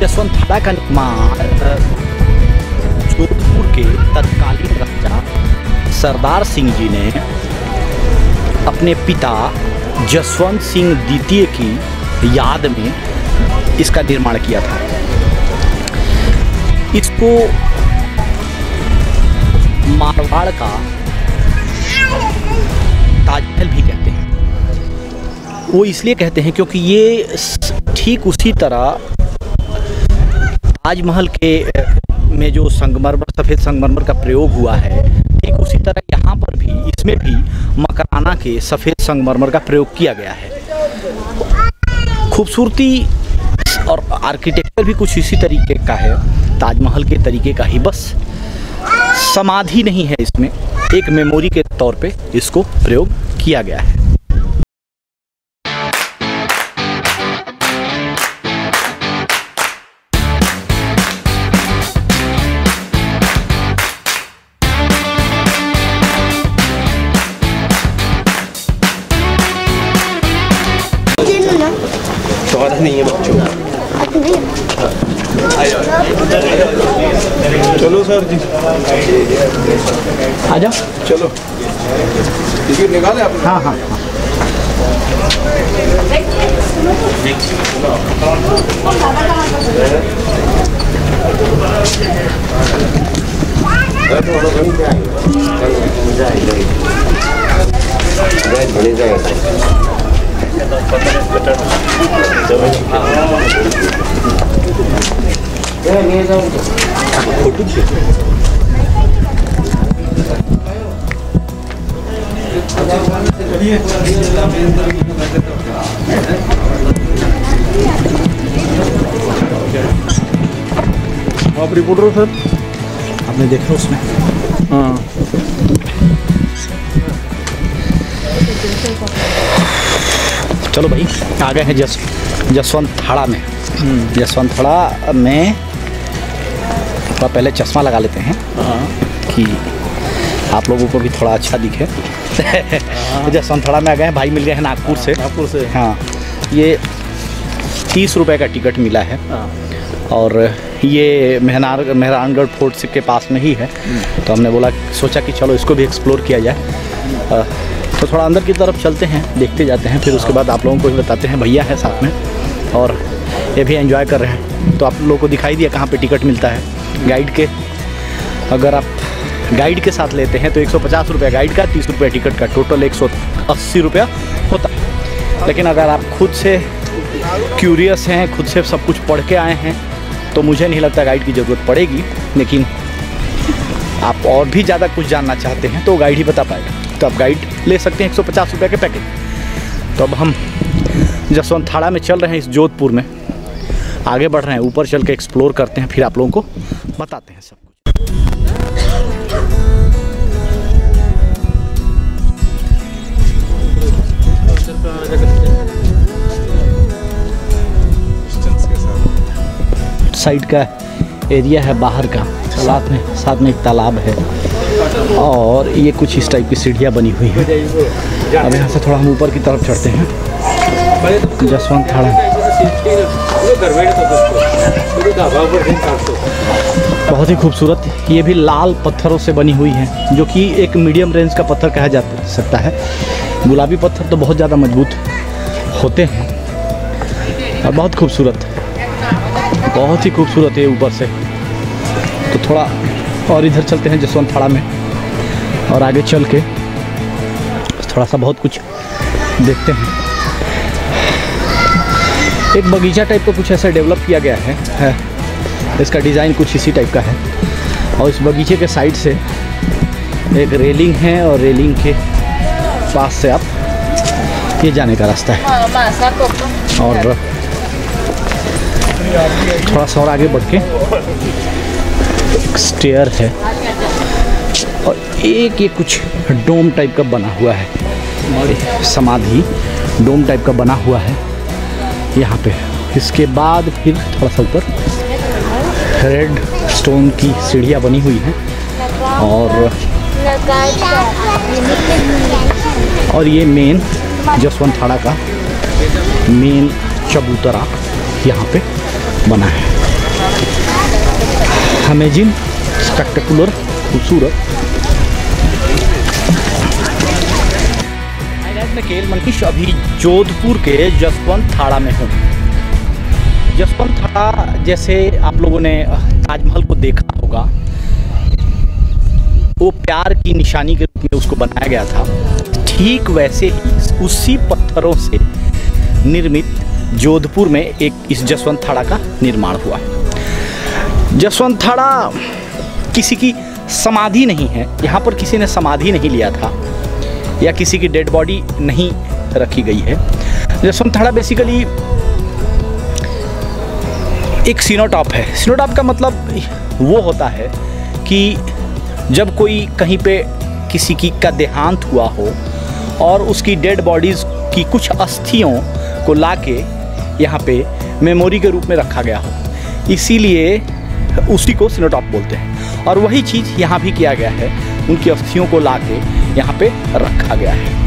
जसवंतथाड़ा का निर्माण जोधपुर के तत्कालीन राजा सरदार सिंह जी ने अपने पिता जसवंत सिंह द्वितीय की याद में इसका निर्माण किया था। इसको मारवाड़ का ताजमहल भी कहते हैं। वो इसलिए कहते हैं क्योंकि ये ठीक उसी तरह ताजमहल के में जो संगमरमर, सफ़ेद संगमरमर का प्रयोग हुआ है, ठीक उसी तरह यहाँ पर भी, इसमें भी मकराना के सफ़ेद संगमरमर का प्रयोग किया गया है। खूबसूरती और आर्किटेक्चर भी कुछ इसी तरीके का है, ताजमहल के तरीके का ही, बस समाधि नहीं है इसमें, एक मेमोरी के तौर पे इसको प्रयोग किया गया है। नहीं है बच्चों। चलो सर जी, आ जाओ। चलो टिकट निकाले आपने? हाँ हाँ आप रिपोर्टर हो सर? आपने देखा उसमें? हाँ। चलो भाई, आ गए हैं जसवंतथाड़ा में। जसवंतथाड़ा में थोड़ा पहले चश्मा लगा लेते हैं कि आप लोगों को भी थोड़ा अच्छा दिखे। जसवंतथाड़ा में आ गए हैं, भाई मिल गए हैं नागपुर से। नागपुर से? हाँ, ये 30 रुपए का टिकट मिला है और ये मेहरानगढ़ फोर्ट के पास में ही है। तो हमने सोचा कि चलो इसको भी एक्सप्लोर किया जाए। तो थोड़ा अंदर की तरफ चलते हैं, देखते जाते हैं, फिर उसके बाद आप लोगों को भी बताते हैं। भैया है साथ में और ये भी एंजॉय कर रहे हैं। तो आप लोगों को दिखाई दिया कहाँ पे टिकट मिलता है गाइड के। अगर आप गाइड के साथ लेते हैं तो 150 रुपये गाइड का, 30 रुपये टिकट का, टोटल 180 रुपया होता है। लेकिन अगर आप खुद से क्यूरियस हैं, खुद से सब कुछ पढ़ के आए हैं, तो मुझे नहीं लगता गाइड की ज़रूरत पड़ेगी। लेकिन आप और भी ज़्यादा कुछ जानना चाहते हैं तो गाइड ही बता पाएगा, तो आप गाइड ले सकते हैं 150 रुपये के पैकेज। तो अब हम जसवंतथाड़ा में चल रहे हैं, इस जोधपुर में आगे बढ़ रहे हैं, ऊपर चल के एक्सप्लोर करते हैं, फिर आप लोगों को बताते हैं सब कुछ। साइड का एरिया है बाहर का, साथ में एक तालाब है और ये कुछ इस टाइप की सीढ़ियाँ बनी हुई हैं। अब यहाँ से थोड़ा हम ऊपर की तरफ चढ़ते हैं। जसवंतथाड़ा बहुत ही खूबसूरत, ये भी लाल पत्थरों से बनी हुई है, जो कि एक मीडियम रेंज का पत्थर कहा जा सकता है। गुलाबी पत्थर तो बहुत ज़्यादा मजबूत होते हैं और बहुत खूबसूरत, बहुत ही खूबसूरत है ऊपर से। तो थोड़ा और इधर चलते हैं जसवंतथाड़ा में और आगे चल के थोड़ा सा बहुत कुछ देखते हैं। एक बगीचा टाइप का कुछ ऐसा डेवलप किया गया है। इसका डिज़ाइन कुछ इसी टाइप का है और इस बगीचे के साइड से एक रेलिंग है और रेलिंग के पास से आप ये जाने का रास्ता है। और थोड़ा सा और आगे बढ़ के एक स्टेयर है और एक ये कुछ डोम टाइप का बना हुआ है, समाधि डोम टाइप का बना हुआ है यहाँ पे। इसके बाद फिर थोड़ा सा ऊपर रेड स्टोन की सीढ़ियाँ बनी हुई हैं और ये मेन जसवंतथाड़ा का मेन चबूतरा यहाँ पे बना है। अमेजिंग, स्पेक्टेकुलर, खूबसूरत। मैं केएल मनीष अभी जोधपुर के जसवंत थाड़ा में हूँ। जसवंत थाड़ा जैसे आप लोगों ने ताजमहल को देखा होगा, वो प्यार की निशानी के रूप में उसको बनाया गया था। ठीक वैसे ही उसी पत्थरों से निर्मित जोधपुर में एक इस जसवंत थाड़ा का निर्माण हुआ। जसवंत थाड़ा किसी की समाधि नहीं है, यहाँ पर किसी ने समाधि नहीं लिया था या किसी की डेड बॉडी नहीं रखी गई है। जसवंत थाड़ा बेसिकली एक सीनोटॉप है। सीनोटॉप का मतलब वो होता है कि जब कोई कहीं पे किसी की का देहांत हुआ हो और उसकी डेड बॉडीज़ की कुछ अस्थियों को लाके यहाँ पे मेमोरी के रूप में रखा गया हो, इसीलिए उसी को सीनोटॉप बोलते हैं। और वही चीज़ यहाँ भी किया गया है, उनकी अस्थियों को लाके यहाँ पे रखा गया है।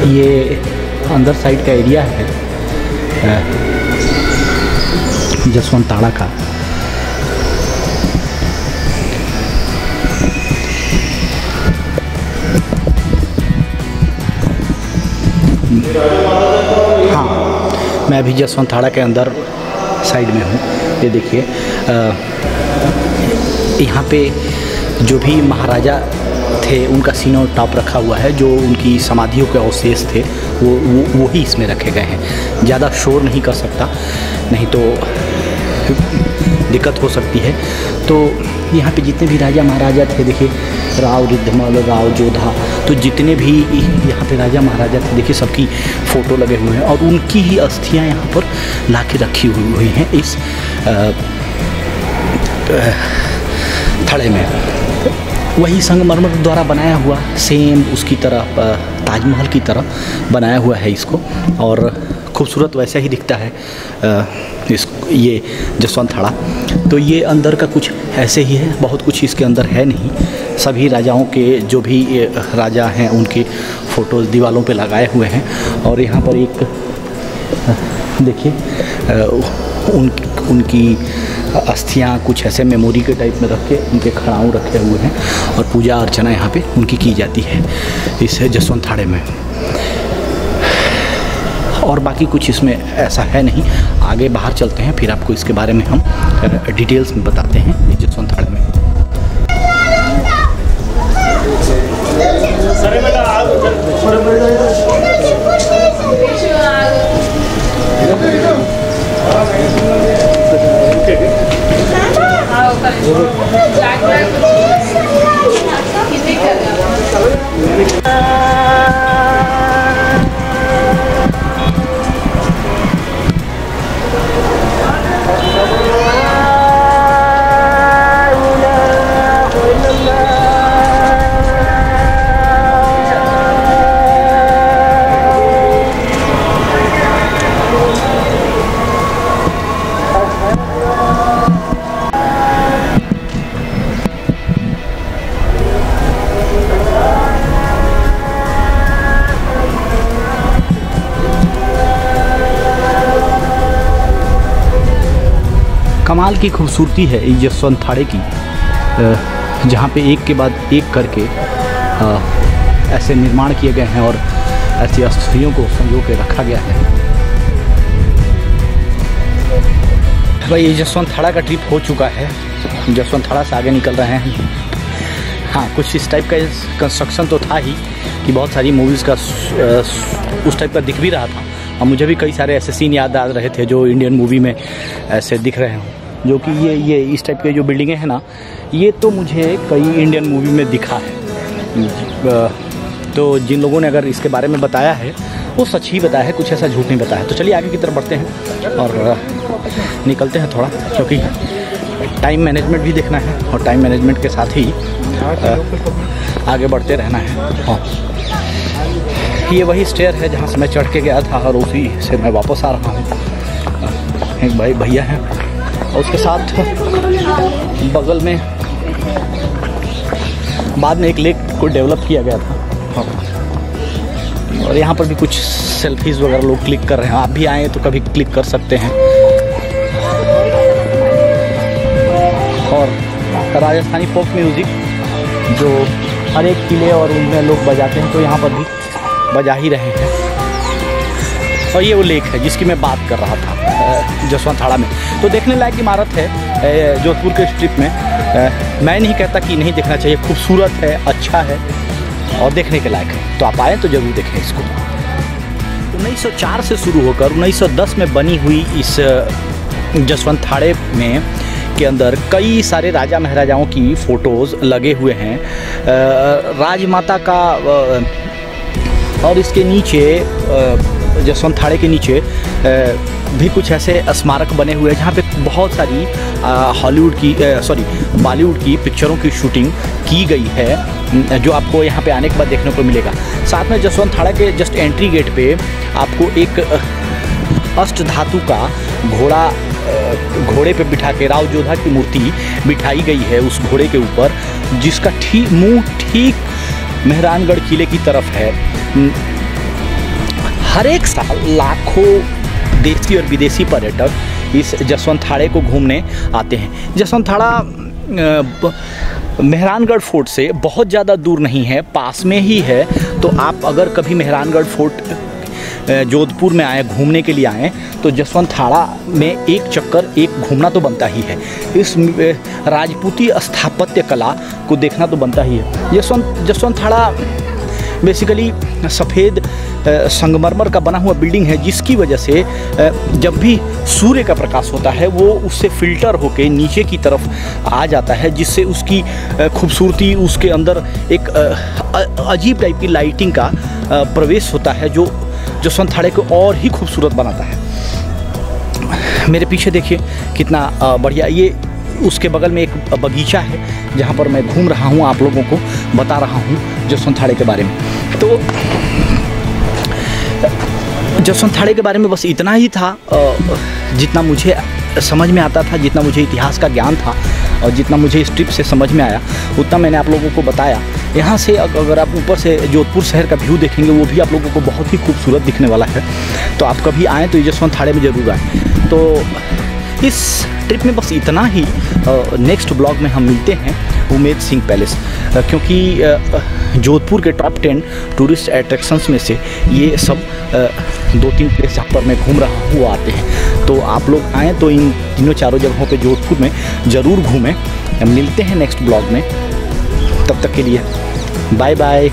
ये अंदर साइड का एरिया है जसवंत थाड़ा का। हाँ, मैं अभी जसवंत थाड़ा के अंदर साइड में हूँ। ये देखिए, यहाँ पे जो भी महाराजा थे उनका सीनोटॉप रखा हुआ है। जो उनकी समाधियों के अवशेष थे वो ही इसमें रखे गए हैं। ज़्यादा शोर नहीं कर सकता, नहीं तो दिक्कत हो सकती है। तो यहाँ पे जितने भी राजा महाराजा थे, देखिए राव, रिद्धमल, राव, जोधा, तो जितने भी यहाँ पे राजा महाराजा थे, देखिए सबकी फ़ोटो लगे हुए हैं और उनकी ही अस्थियाँ यहाँ पर ला के रखी हुई हैं इस थड़े में। वही संगमरमर द्वारा बनाया हुआ सेम उसकी तरह ताजमहल की तरह बनाया हुआ है इसको, और खूबसूरत वैसा ही दिखता है ये जसवंत थाड़ा। तो ये अंदर का कुछ ऐसे ही है, बहुत कुछ इसके अंदर है नहीं। सभी राजाओं के जो भी राजा हैं उनके फ़ोटोज़ दीवारों पे लगाए हुए हैं। और यहाँ पर एक देखिए उनकी अस्थियाँ कुछ ऐसे मेमोरी के टाइप में रख के उनके खड़ाऊ रखे हुए हैं और पूजा अर्चना यहाँ पे उनकी की जाती है इस जसवंत थाड़े में। और बाकी कुछ इसमें ऐसा है नहीं। आगे बाहर चलते हैं, फिर आपको इसके बारे में हम डिटेल्स में बताते हैं इस जसवंत थाड़े में। कमाल की खूबसूरती है इस जसवंत थाड़े की, जहाँ पे एक के बाद एक करके ऐसे निर्माण किए गए हैं और ऐसी अस्थियों को संजो के रखा गया है। भाई ये जसवंत थाड़ा का ट्रिप हो चुका है, जसवंत थाड़ा से आगे निकल रहे हैं। हाँ, कुछ इस टाइप का कंस्ट्रक्शन तो था ही कि बहुत सारी मूवीज़ का उस टाइप का दिख भी रहा था, और मुझे भी कई सारे ऐसे सीन याद आ रहे थे जो इंडियन मूवी में ऐसे दिख रहे हैं। जो कि ये इस टाइप के जो बिल्डिंगें हैं ना, ये तो मुझे कई इंडियन मूवी में दिखा है। तो जिन लोगों ने अगर इसके बारे में बताया है वो सच ही बताया है, कुछ ऐसा झूठ नहीं बताया। तो चलिए आगे की तरफ बढ़ते हैं और निकलते हैं थोड़ा, क्योंकि टाइम मैनेजमेंट भी देखना है और टाइम मैनेजमेंट के साथ ही आगे बढ़ते रहना है। हाँ, ये वही स्टेयर है जहाँ से मैं चढ़ के गया था और उसी से मैं वापस आ रहा हूँ। एक भाई भैया हैं और उसके साथ बगल में बाद में एक लेक को डेवलप किया गया था। और यहाँ पर भी कुछ सेल्फीज़ वगैरह लोग क्लिक कर रहे हैं। आप भी आए तो कभी क्लिक कर सकते हैं। और राजस्थानी फोक म्यूज़िक जो हर एक किले और उनमें लोग बजाते हैं, तो यहाँ पर भी बजा ही रहे हैं। और ये वो लेक है जिसकी मैं बात कर रहा था जसवंत में। तो देखने लायक इमारत है जोधपुर के स्ट्रिप में। मैं नहीं कहता कि नहीं देखना चाहिए, खूबसूरत है, अच्छा है और देखने के लायक है। तो आप आए तो ज़रूर देखें इसको। 1904 से शुरू होकर 1910 में बनी हुई इस जसवंत में के अंदर कई सारे राजा महाराजाओं की फ़ोटोज़ लगे हुए हैं। राजमाता का और इसके नीचे जसवंत के नीचे भी कुछ ऐसे स्मारक बने हुए हैं जहाँ पे बहुत सारी बॉलीवुड की पिक्चरों की शूटिंग की गई है, जो आपको यहाँ पे आने के बाद देखने को मिलेगा। साथ में जसवंत के जस्ट एंट्री गेट पे आपको एक अष्ट धातु का घोड़े पे बिठा के राव जोधा की मूर्ति बिठाई गई है उस घोड़े के ऊपर, जिसका मुँह ठीक मेहरानगढ़ किले की तरफ है। हर एक साल लाखों देशी और विदेशी पर्यटक इस जसवंत को घूमने आते हैं। जसवंत मेहरानगढ़ फोर्ट से बहुत ज़्यादा दूर नहीं है, पास में ही है। तो आप अगर कभी मेहरानगढ़ फोर्ट जोधपुर में आए, घूमने के लिए आएँ, तो जसवंत में एक चक्कर घूमना तो बनता ही है। इस राजपूती स्थापत्य कला को देखना तो बनता ही है। जसवंत बेसिकली सफ़ेद संगमरमर का बना हुआ बिल्डिंग है, जिसकी वजह से जब भी सूर्य का प्रकाश होता है वो उससे फिल्टर होके नीचे की तरफ आ जाता है, जिससे उसकी खूबसूरती, उसके अंदर एक अजीब टाइप की लाइटिंग का प्रवेश होता है, जो जसवंत को और ही खूबसूरत बनाता है। मेरे पीछे देखिए कितना बढ़िया। ये उसके बगल में एक बगीचा है जहाँ पर मैं घूम रहा हूँ, आप लोगों को बता रहा हूँ जसवंत के बारे में। तो जसवंत के बारे में बस इतना ही था, जितना मुझे समझ में आता था, जितना मुझे इतिहास का ज्ञान था और जितना मुझे इस ट्रिप से समझ में आया, उतना मैंने आप लोगों को बताया। यहाँ से अगर आप ऊपर से जोधपुर शहर का व्यू देखेंगे, वो भी आप लोगों को बहुत ही खूबसूरत दिखने वाला है। तो आप कभी आएँ तो जसवंत में ज़रूर आएँ। तो इस ट्रिप में बस इतना ही। नेक्स्ट ब्लॉग में हम मिलते हैं उमेद सिंह पैलेस, क्योंकि जोधपुर के टॉप 10 टूरिस्ट अट्रैक्शंस में से ये सब 2-3 प्लेस जहाँ पर मैं घूम रहा हूँ वो आते हैं। तो आप लोग आएँ तो इन तीनों चारों जगहों पे जोधपुर में ज़रूर घूमें। मिलते हैं नेक्स्ट ब्लॉग में, तब तक के लिए बाय बाय।